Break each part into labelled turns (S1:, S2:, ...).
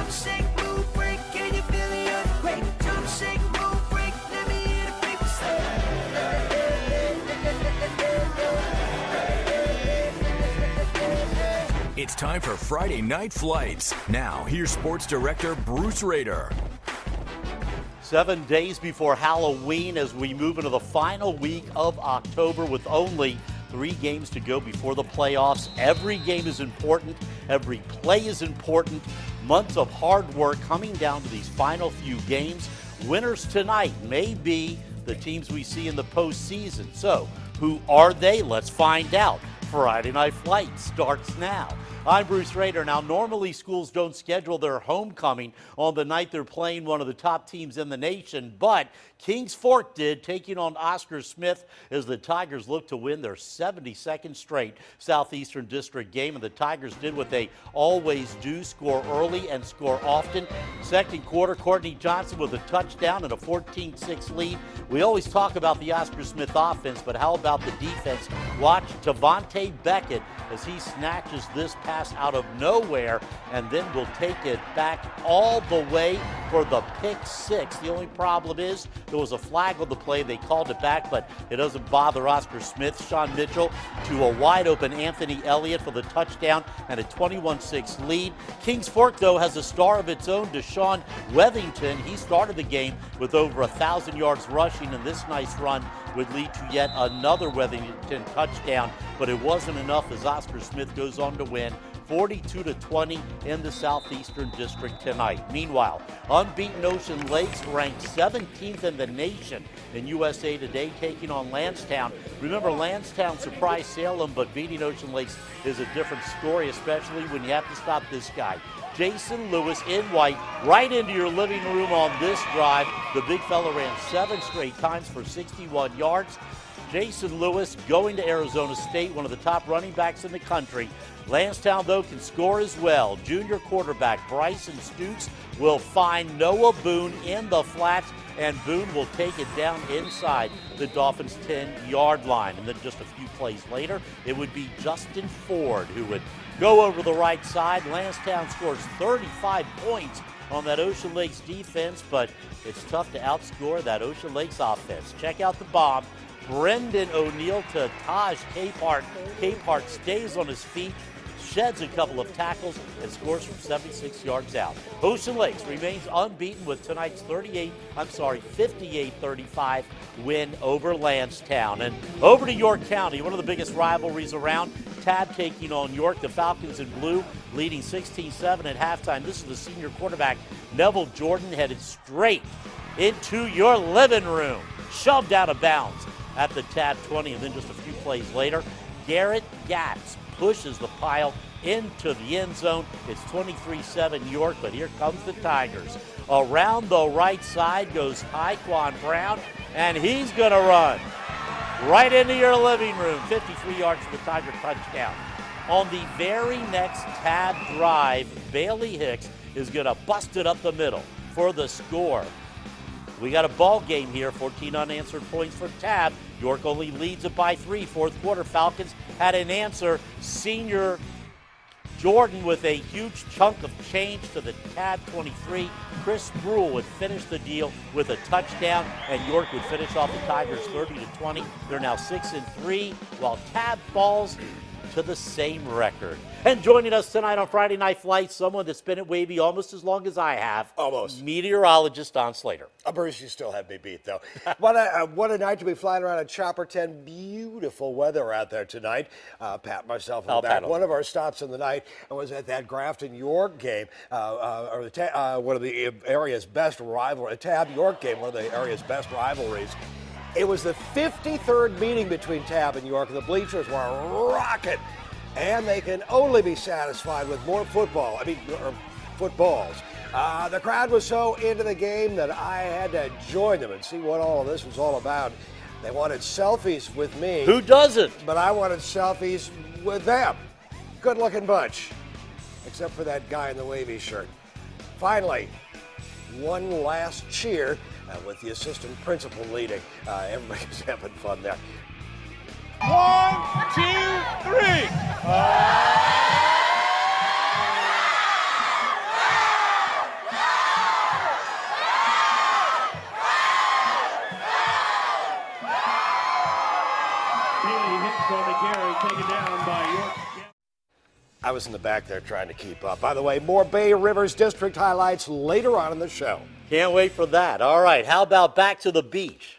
S1: Jump, shake, move, break, can you feel the earthquake? Jump, shake, move, break, let me hear the people say.
S2: It's time for Friday Night Flights. Now, here's Sports Director Bruce Rader.
S3: 7 days before Halloween as we move into the final week of October with only 3 games to go before the playoffs. Every game is important. Every play is important. Months of hard work coming down to these final few games. Winners tonight may be the teams we see in the postseason. So, who are they? Let's find out. Friday Night Flight starts now. I'm Bruce Rader. Now, normally schools don't schedule their homecoming on the night they're playing one of the top teams in the nation, but Kings Fork did, taking on Oscar Smith as the Tigers look to win their 72nd straight Southeastern District game, and the Tigers did what they always do, score early and score often. Second quarter, Courtney Johnson with a touchdown and a 14-6 lead. We always talk about the Oscar Smith offense, but how about the defense? Watch Tavante Beckett as he snatches this pass out of nowhere and then will take it back all the way for the pick six. The only problem is there was a flag on the play. They called it back, but it doesn't bother Oscar Smith. Sean Mitchell to a wide open Anthony Elliott for the touchdown and a 21-6 lead. Kings Fork, though, has a star of its own, Deshaun Wethington. He started the game with over 1,000 yards rushing, and this nice run would lead to yet another Wethington touchdown, but it wasn't enough as Oscar Smith goes on to win 42-20 in the Southeastern District tonight. Meanwhile, unbeaten Ocean Lakes ranked 17th in the nation in USA Today, taking on Landstown. Remember, Landstown surprised Salem, but beating Ocean Lakes is a different story, especially when you have to stop this guy, Jason Lewis, in white, right into your living room on this drive. The big fella ran 7 straight times for 61 yards. Jason Lewis going to Arizona State, one of the top running backs in the country. Landstown, though, can score as well. Junior quarterback Bryson Stutes will find Noah Boone in the flats, and Boone will take it down inside the Dolphins' 10-yard line. And then just a few plays later, it would be Justin Ford who would go over the right side. Landstown scores 35 points on that Ocean Lakes defense, but it's tough to outscore that Ocean Lakes offense. Check out the bomb. Brendan O'Neill to Taj Capehart. Capehart stays on his feet, sheds a couple of tackles, and scores from 76 yards out. Ocean Lakes remains unbeaten with tonight's 58-35 win over Landstown. And over to York County, one of the biggest rivalries around. Tabb taking on York, the Falcons in blue, leading 16-7 at halftime. This is the senior quarterback, Neville Jordan, headed straight into your living room, shoved out of bounds at the Tabb 20, and then just a few plays later, Garrett Gatz pushes the pile into the end zone. It's 23-7 York, but here comes the Tigers. Around the right side goes Tyquan Brown, and he's going to run right into your living room. 53 yards for the Tiger touchdown. On the very next Tabb drive, Bailey Hicks is going to bust it up the middle for the score. We got a ball game here, 14 unanswered points for Tabb. York only leads it by 3. Fourth quarter, Falcons had an answer. Senior Jordan with a huge chunk of change to the Tabb 23. Chris Brule would finish the deal with a touchdown, and York would finish off the Tigers 30-20. They're now 6-3, while Tabb falls to the same record. And joining us tonight on Friday Night Flight, someone that's been at Wavy almost as long as I have.
S4: Almost.
S3: Meteorologist Don Slater.
S4: Bruce, you still have me beat, though. What a night to be flying around in Chopper 10. Beautiful weather out there tonight. Pat, myself, and back. One of our stops in the night was at that Grafton York game, one of the area's best rivalries. Tabb York game, one of the area's best rivalries. It was the 53rd meeting between Tabb and York, and the bleachers were rocking. And they can only be satisfied with more footballs. The crowd was so into the game that I had to join them and see what all of this was all about. They wanted selfies with me.
S3: Who doesn't?
S4: But I wanted selfies with them. Good-looking bunch, except for that guy in the wavy shirt. Finally, one last cheer with the assistant principal leading. Everybody's having fun there.
S5: 1, 2, 3.
S4: I was in the back there trying to keep up. By the way, more Bay Rivers District highlights later on in the show.
S3: Can't wait for that. All right, how about back to the beach?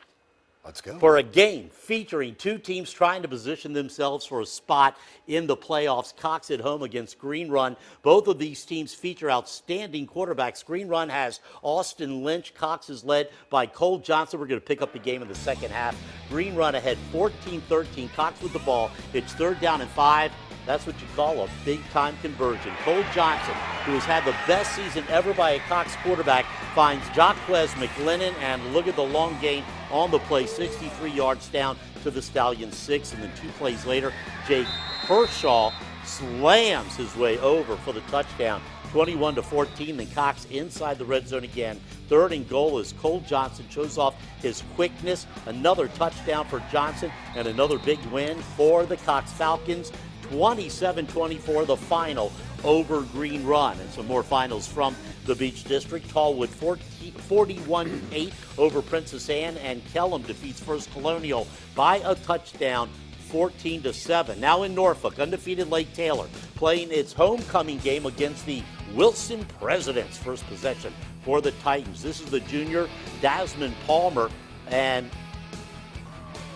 S4: Let's go.
S3: For a game featuring two teams trying to position themselves for a spot in the playoffs. Cox at home against Green Run. Both of these teams feature outstanding quarterbacks. Green Run has Austin Lynch. Cox is led by Cole Johnson. We're going to pick up the game in the second half. Green Run ahead 14-13. Cox with the ball. It's 3rd down and 5. That's what you call a big-time conversion. Cole Johnson, who has had the best season ever by a Cox quarterback, finds Jacquez McLennan, and look at the long gain on the play, 63 yards down to the Stallions 6. And then 2 plays later, Jake Kershaw slams his way over for the touchdown, 21-14. Then Cox inside the red zone again. 3rd and goal as Cole Johnson shows off his quickness. Another touchdown for Johnson and another big win for the Cox Falcons. 27-24 the final over Green Run. And some more finals from the Beach District. Tallwood 41-8 over Princess Anne, and Kellum defeats First Colonial by a touchdown, 14-7. Now in Norfolk, undefeated Lake Taylor playing its homecoming game against the Wilson Presidents. First possession for the Titans. This is the junior Desmond Palmer, and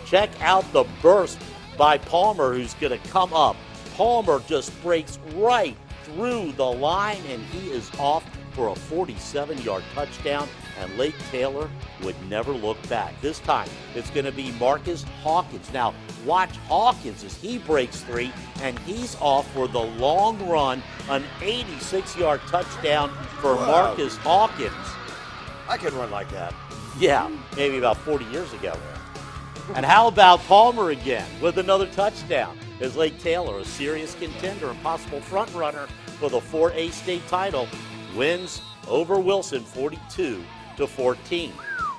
S3: check out the burst by Palmer, who's going to come up. Palmer just breaks right through the line, and he is off for a 47-yard touchdown, and Lake Taylor would never look back. This time, it's going to be Marcus Hawkins. Now, watch Hawkins as he breaks 3, and he's off for the long run, an 86-yard touchdown for Marcus Hawkins.
S4: I can run like that.
S3: Yeah, maybe about 40 years ago. And how about Palmer again with another touchdown? As Lake Taylor, a serious contender and possible front runner for the 4A state title, wins over Wilson 42-14.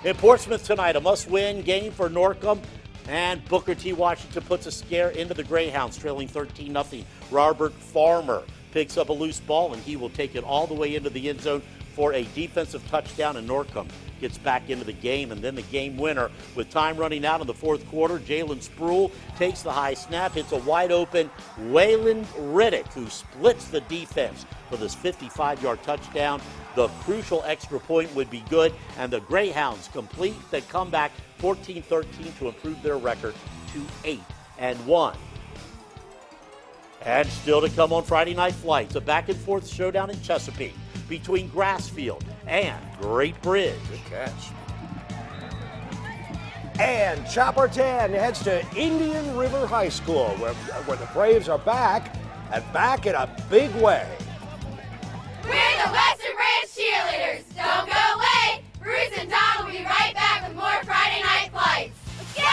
S3: In Portsmouth tonight, a must-win game for Norcom, and Booker T. Washington puts a scare into the Greyhounds, trailing 13-0. Robert Farmer picks up a loose ball, and he will take it all the way into the end zone for a defensive touchdown, and Norcom gets back into the game. And then the game winner, with time running out in the 4th quarter, Jalen Spruill takes the high snap, hits a wide-open Waylon Riddick, who splits the defense for this 55-yard touchdown. The crucial extra point would be good, and the Greyhounds complete the comeback 14-13 to improve their record to 8-1. And still to come on Friday Night Flights, a back-and-forth showdown in Chesapeake between Grassfield and Great Bridge.
S4: Good catch. And Chopper 10 heads to Indian River High School, where the Braves are back, and back in a big way.
S6: We're the Western Branch Cheerleaders. Don't go away. Bruce and Don will be right back with more Friday Night Flights. Yay!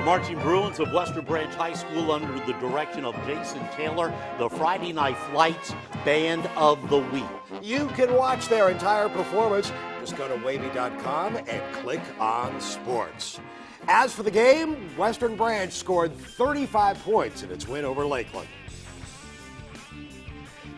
S3: Marching Bruins of Western Branch High School, under the direction of Jason Taylor, the Friday Night Flights Band of the Week.
S4: You can watch their entire performance. Just go to wavy.com and click on sports. As for the game, Western Branch scored 35 points in its win over Lakeland.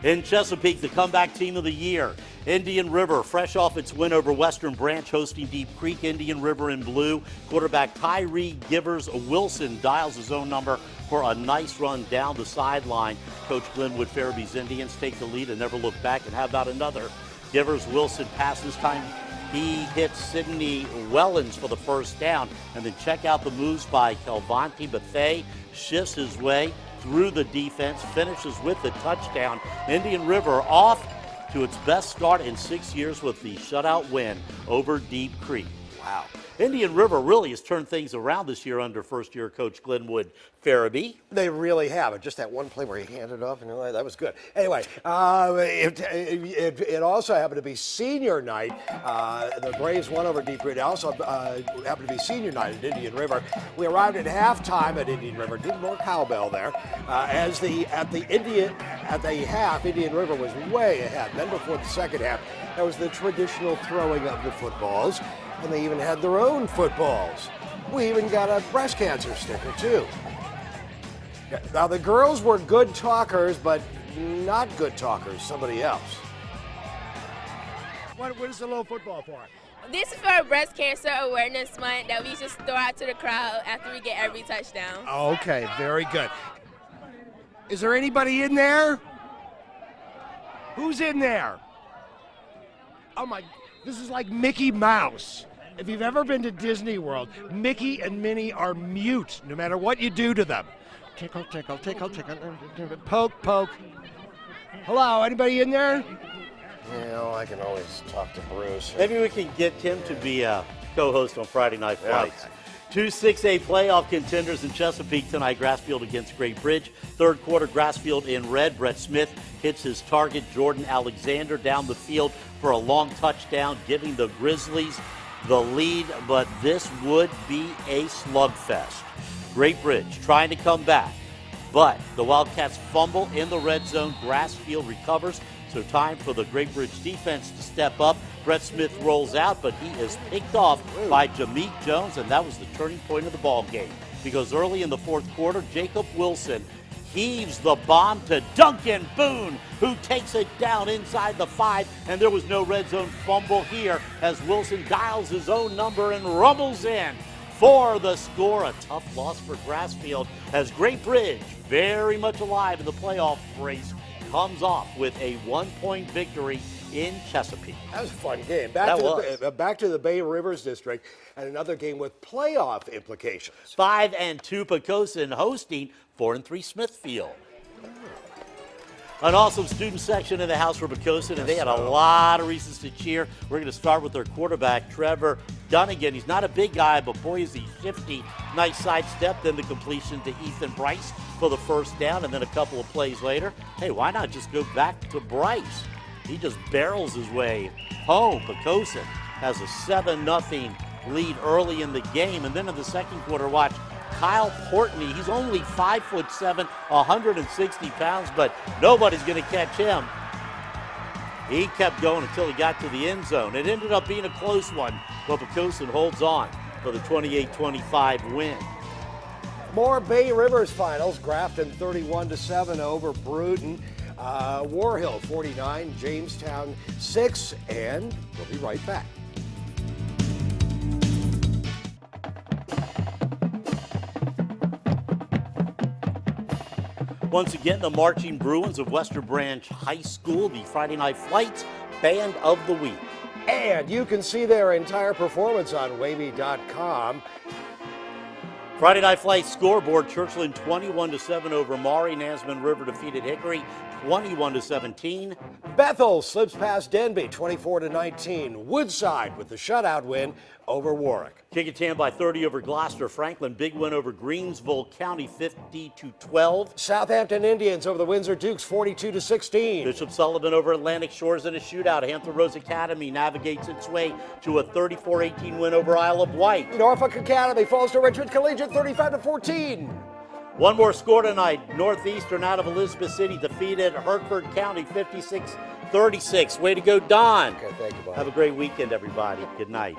S3: In Chesapeake, the comeback team of the year, Indian River, fresh off its win over Western Branch, hosting Deep Creek. Indian River in blue. Quarterback Tyree Givers Wilson dials his own number for a nice run down the sideline. Coach Glenwood Farabee's Indians take the lead and never look back. And how about another? Givers Wilson pass this time. He hits Sidney Wellens for the first down. And then check out the moves by Kelvonte Bethay. Shifts his way through the defense, finishes with the touchdown. Indian River off to its best start in 6 years with the shutout win over Deep Creek. Wow. Indian River really has turned things around this year under first-year coach Glenwood Farabee.
S4: They really have. Just that one play where he handed off, and that was good. Anyway, it also happened to be senior night. The Braves won over Deep Creek. It also happened to be senior night at Indian River. We arrived at halftime at Indian River. Did more cowbell there. At the half, Indian River was way ahead. Then before the second half, there was the traditional throwing of the footballs. And they even had their own footballs. We even got a breast cancer sticker, too. Now, the girls were good talkers, but not good talkers, somebody else. What is the little football for?
S7: This is for Breast Cancer Awareness Month that we just throw out to the crowd after we get every touchdown.
S4: Okay, very good. Is there anybody in there? Who's in there? Oh my, this is like Mickey Mouse. If you've ever been to Disney World, Mickey and Minnie are mute no matter what you do to them. Tickle, tickle, tickle, tickle, poke, poke. Hello, anybody in there? I can always talk to Bruce.
S3: Maybe we can get him to be a co-host on Friday Night Flights. Two 6A playoff contenders in Chesapeake tonight. Grassfield against Great Bridge. Third quarter, Grassfield in red. Brett Smith hits his target, Jordan Alexander, down the field for a long touchdown, giving the Grizzlies the lead. But this would be a slugfest. Great Bridge trying to come back, but the Wildcats fumble in the red zone. Grassfield recovers. So time for the Great Bridge defense to step up. Brett Smith rolls out, but he is picked off by Jameek Jones, and that was the turning point of the ball game. Because early in the fourth quarter, Jacob Wilson heaves the bomb to Duncan Boone, who takes it down inside the 5, and there was no red zone fumble here as Wilson dials his own number and rumbles in for the score. A tough loss for Grassfield as Great Bridge, very much alive in the playoff race, comes off with a 1-point victory in Chesapeake.
S4: That was a fun game. Back to the Bay Rivers District and another game with playoff implications.
S3: 5-2 Poquoson hosting 4-3 Smithfield. An awesome student section in the house for Poquoson, and they had a lot of reasons to cheer. We're going to start with their quarterback, Trevor Dunnigan. He's not a big guy, but boy, is he shifty. Nice sidestep, then the completion to Ethan Bryce for the first down, and then a couple of plays later, hey, why not just go back to Bryce? He just barrels his way home. Poquoson has a 7-0 lead early in the game, and then in the second quarter, watch Kyle Portney. He's only 5'7", 160 pounds, but nobody's going to catch him. He kept going until he got to the end zone. It ended up being a close one, but Poquoson holds on for the 28-25 win.
S4: More Bay Rivers finals. Grafton 31-7 over Bruton. War Hill 49, Jamestown 6, and we'll be right back.
S3: Once again, the Marching Bruins of Western Branch High School, the Friday Night Flights Band of the Week.
S4: And you can see their entire performance on wavy.com.
S3: Friday Night Flights scoreboard, Churchland 21-7 over Maury. Nasman River defeated Hickory 21-17.
S4: Bethel slips past Denby 24-19. Woodside with the shutout win over Warwick.
S3: Kickingham by 30 over Gloucester. Franklin, big win over Greensville County 50-12.
S4: Southampton Indians over the Windsor Dukes 42-16.
S3: Bishop Sullivan over Atlantic Shores in a shootout. Hampton Roads Academy navigates its way to a 34-18 win over Isle of Wight.
S4: Norfolk Academy falls to Richmond Collegiate 35-14.
S3: One more score tonight. Northeastern out of Elizabeth City defeated Hertford County 56-36. Way to go, Don.
S4: Okay, thank you, Bob.
S3: Have a great weekend, everybody. Good night.